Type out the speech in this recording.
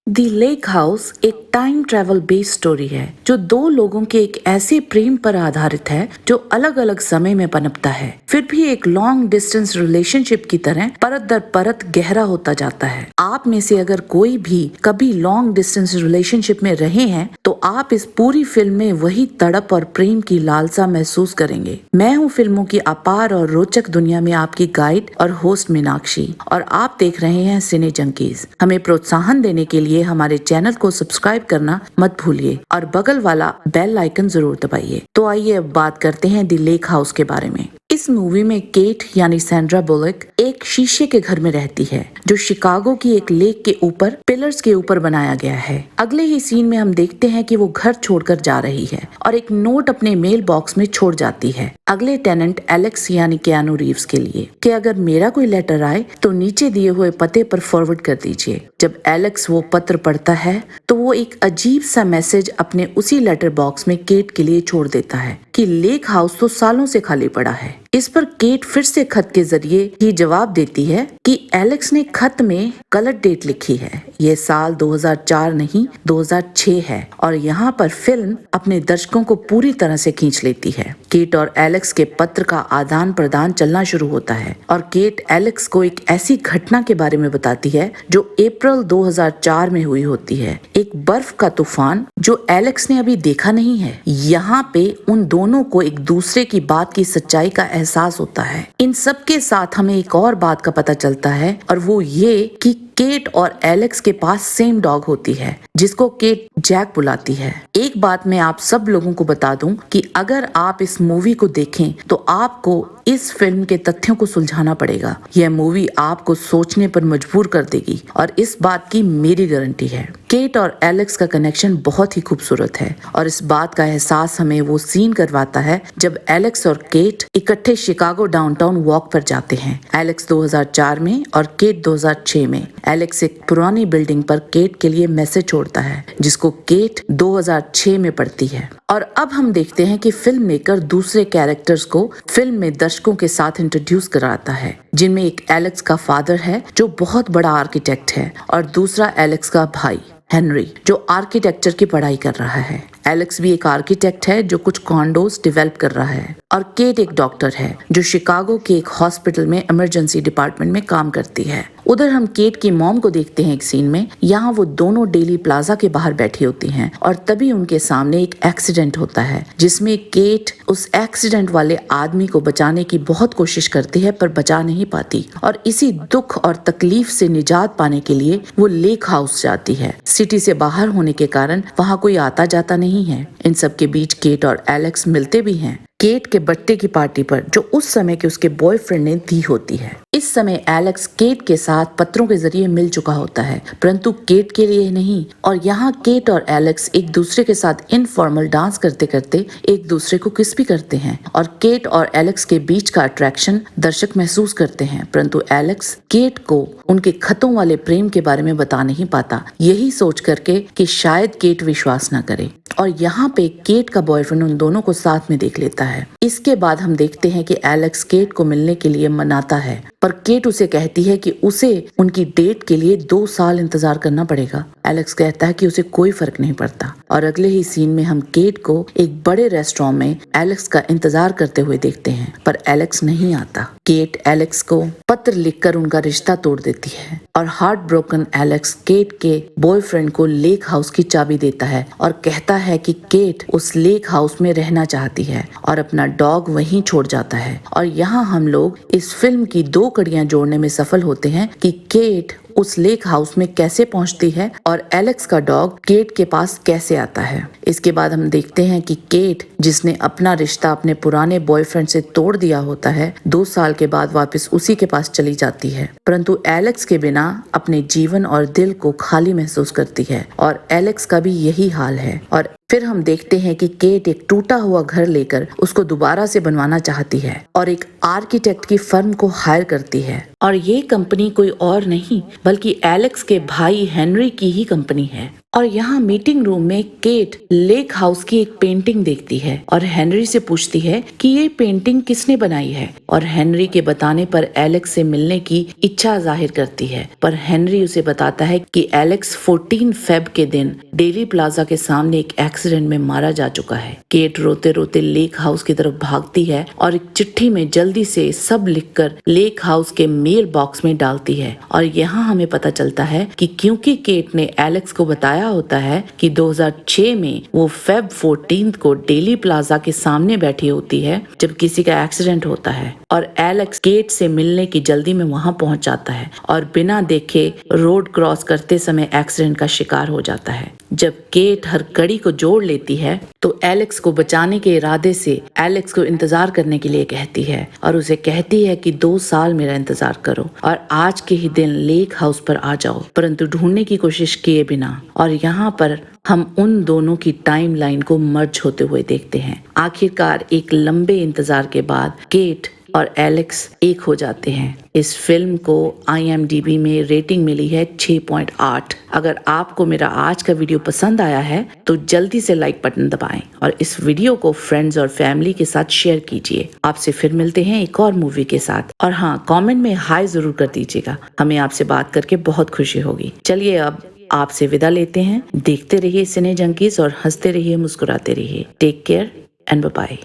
The lake house एक time travel based story है जो दो लोगों के एक ऐसे प्रेम पर आधारित है जो अलग अलग समय में पनपता है, फिर भी एक लॉन्ग डिस्टेंस रिलेशनशिप की तरह परत दर परत गहरा होता जाता है। आप में से अगर कोई भी कभी लॉन्ग डिस्टेंस रिलेशनशिप में रहे हैं तो आप इस पूरी फिल्म में वही तड़प और प्रेम की लालसा महसूस करेंगे। मैं हूँ फिल्मों की अपार और रोचक दुनिया में आपकी गाइड और होस्ट मीनाक्षी, और आप देख रहे हैं सिने जंकीज। हमें प्रोत्साहन देने के लिए हमारे चैनल को सब्सक्राइब करना मत भूलिए और बगल वाला बेल आइकन जरूर दबाइए। तो आइए अब बात करते हैं द लेक हाउस के बारे में। इस मूवी में केट यानी सैंड्रा बुलक एक शीशे के घर में रहती है जो शिकागो की एक लेक के ऊपर पिलर्स के ऊपर बनाया गया है। अगले ही सीन में हम देखते हैं कि वो घर छोड़कर जा रही है और एक नोट अपने मेल बॉक्स में छोड़ जाती है अगले टेनेंट एलेक्स यानी कियानू रीव्स के लिए कि अगर मेरा कोई लेटर आए तो नीचे दिए हुए पते पर फॉरवर्ड कर दीजिए। जब एलेक्स वो पत्र पढ़ता है तो वो एक अजीब सा मैसेज अपने उसी लेटर बॉक्स में केट के लिए छोड़ देता है कि लेक हाउस तो सालों से खाली पड़ा है। इस पर केट फिर से खत के जरिए ही जवाब देती है कि एलेक्स ने खत में गलत डेट लिखी है। ये साल 2004 नहीं 2006 है और यहाँ पर फिल्म अपने दर्शकों को पूरी तरह से खींच लेती है। केट और एलेक्स के पत्र का आदान प्रदान चलना शुरू होता है और केट एलेक्स को एक ऐसी घटना के बारे में बताती है जो अप्रैल 2004 में हुई होती है, एक बर्फ का तूफान जो एलेक्स ने अभी देखा नहीं है। यहाँ पे उन दोनों को एक दूसरे की बात की सच्चाई का एहसास होता है। इन सब के साथ हमें एक और बात का पता चलता है और वो ये कि केट और एलेक्स के पास सेम डॉग होती है जिसको केट जैक बुलाती है। एक बात मैं आप सब लोगों को बता दूं कि अगर आप इस मूवी को देखें तो आपको इस फिल्म के तथ्यों को सुलझाना पड़ेगा। यह मूवी आपको सोचने पर मजबूर कर देगी और इस बात की मेरी गारंटी है। केट और एलेक्स का कनेक्शन बहुत ही खूबसूरत है और इस बात का एहसास हमें वो सीन करवाता है जब एलेक्स और केट इकट्ठे शिकागो डाउनटाउन वॉक पर जाते हैं। एलेक्स 2004 में और केट 2006 में। एलेक्स एक पुरानी बिल्डिंग पर केट के लिए मैसेज छोड़ता है जिसको केट 2006 में पढ़ती है। और अब हम देखते हैं कि फिल्म मेकर दूसरे कैरेक्टर्स को फिल्म में दर्शकों के साथ इंट्रोड्यूस कराता है, जिनमें एक एलेक्स का फादर है जो बहुत बड़ा आर्किटेक्ट है और दूसरा एलेक्स का भाई हेनरी जो आर्किटेक्चर की पढ़ाई कर रहा है। एलेक्स भी एक आर्किटेक्ट है जो कुछ कॉन्डोज डेवलप कर रहा है और केट एक डॉक्टर है जो शिकागो के एक हॉस्पिटल में इमरजेंसी डिपार्टमेंट में काम करती है। उधर हम केट की मॉम को देखते हैं एक सीन में। यहाँ वो दोनों डेली प्लाजा के बाहर बैठी होती हैं और तभी उनके सामने एक एक्सीडेंट होता है जिसमें केट उस एक्सीडेंट वाले आदमी को बचाने की बहुत कोशिश करती है पर बचा नहीं पाती और इसी दुख और तकलीफ से निजात पाने के लिए वो लेक हाउस जाती है। सिटी से बाहर होने के कारण वहाँ कोई आता जाता नहीं है। इन सब के बीच केट और एलेक्स मिलते भी हैं केट के बर्थडे की पार्टी पर जो उस समय के उसके बॉयफ्रेंड ने दी होती है। इस समय एलेक्स केट के साथ पत्रों के जरिए मिल चुका होता है परंतु केट के लिए नहीं, और यहाँ केट और एलेक्स एक दूसरे के साथ इनफॉर्मल डांस करते करते एक दूसरे को किस भी करते हैं और केट और एलेक्स के बीच का अट्रैक्शन दर्शक महसूस करते हैं, परंतु एलेक्स केट को उनके खतों वाले प्रेम के बारे में बता नहीं पाता, यही सोच करके कि शायद केट विश्वास न करे। और यहाँ पे केट का बॉयफ्रेंड उन दोनों को साथ में देख लेता है। इसके बाद हम देखते हैं कि एलेक्स केट को मिलने के लिए मनाता है पर केट उसे कहती है कि उसे उनकी डेट के लिए 2 साल इंतजार करना पड़ेगा। एलेक्स कहता है कि उसे कोई फर्क नहीं पड़ता और अगले ही सीन में हम केट को एक बड़े रेस्टोरेंट में एलेक्स का इंतजार करते हुए देखते हैं पर एलेक्स नहीं आता। केट एलेक्स को पत्र लिखकर उनका रिश्ता तोड़ देती है और हार्ट ब्रोकन एलेक्स केट के बॉयफ्रेंड को लेक हाउस की चाबी देता है और कहता है कि केट उस लेक हाउस में रहना चाहती है और अपना डॉग वहीं छोड़ जाता है। और यहाँ हम लोग इस फिल्म की 2 कड़ियां जोड़ने में सफल होते हैं कि केट उस लेक हाउस में कैसे पहुंचती है और एलेक्स का डॉग केट के पास कैसे आता है। इसके बाद हम देखते हैं कि केट जिसने अपना रिश्ता अपने पुराने बॉयफ्रेंड से तोड़ दिया होता है 2 साल के बाद वापस उसी के पास चली जाती है, परंतु एलेक्स के बिना अपने जीवन और दिल को खाली महसूस करती है और एलेक्स का भी यही हाल है। और फिर हम देखते हैं कि केट एक टूटा हुआ घर लेकर उसको दोबारा से बनवाना चाहती है और एक आर्किटेक्ट की फर्म को हायर करती है और ये कंपनी कोई और नहीं बल्कि एलेक्स के भाई हेनरी की ही कंपनी है। और यहाँ मीटिंग रूम में केट लेक हाउस की एक पेंटिंग देखती है और हेनरी से पूछती है कि ये पेंटिंग किसने बनाई है, और हेनरी के बताने पर एलेक्स से मिलने की इच्छा जाहिर करती है। पर हेनरी उसे बताता है कि एलेक्स 14 फेब के दिन डेली प्लाजा के सामने एक एक्सीडेंट में मारा जा चुका है। केट रोते रोते लेक हाउस की तरफ भागती है और एक चिट्ठी में जल्दी से सब लिखकर लेक हाउस के मेल बॉक्स में डालती है। और यहाँ हमें पता चलता है कि क्योंकि केट ने एलेक्स को बताया होता है कि 2006 में वो फेब 14 को डेली प्लाजा के सामने बैठी होती है जब किसी का एक्सीडेंट होता है, और एलेक्स केट से मिलने की जल्दी में वहां पहुंच जाता है और बिना देखे रोड क्रॉस करते समय एक्सीडेंट का शिकार हो जाता है। जब केट हर कड़ी को जोड़ लेती है तो एलेक्स को बचाने के इरादे से एलेक्स को इंतजार करने के लिए कहती है और उसे कहती है कि 2 साल मेरा इंतजार करो और आज के ही दिन लेक हाउस पर आ जाओ, परंतु ढूंढने की कोशिश किए बिना। और यहाँ पर हम उन दोनों की टाइमलाइन को मर्ज होते हुए देखते हैं। आखिरकार एक लंबे इंतजार के बाद केट और एलेक्स एक हो जाते हैं। इस फिल्म को IMDb में रेटिंग मिली है 6.8। अगर आपको मेरा आज का वीडियो पसंद आया है तो जल्दी से लाइक बटन दबाएं और इस वीडियो को फ्रेंड्स और फैमिली के साथ शेयर कीजिए। आपसे फिर मिलते हैं एक और मूवी के साथ, और हाँ, कमेंट में हाय जरूर कर दीजिएगा, हमें आपसे बात करके बहुत खुशी होगी। चलिए अब आपसे विदा लेते हैं। देखते रहिए सिने जंकीज और हंसते रहिए, मुस्कुराते रहिए। Take care and bye bye.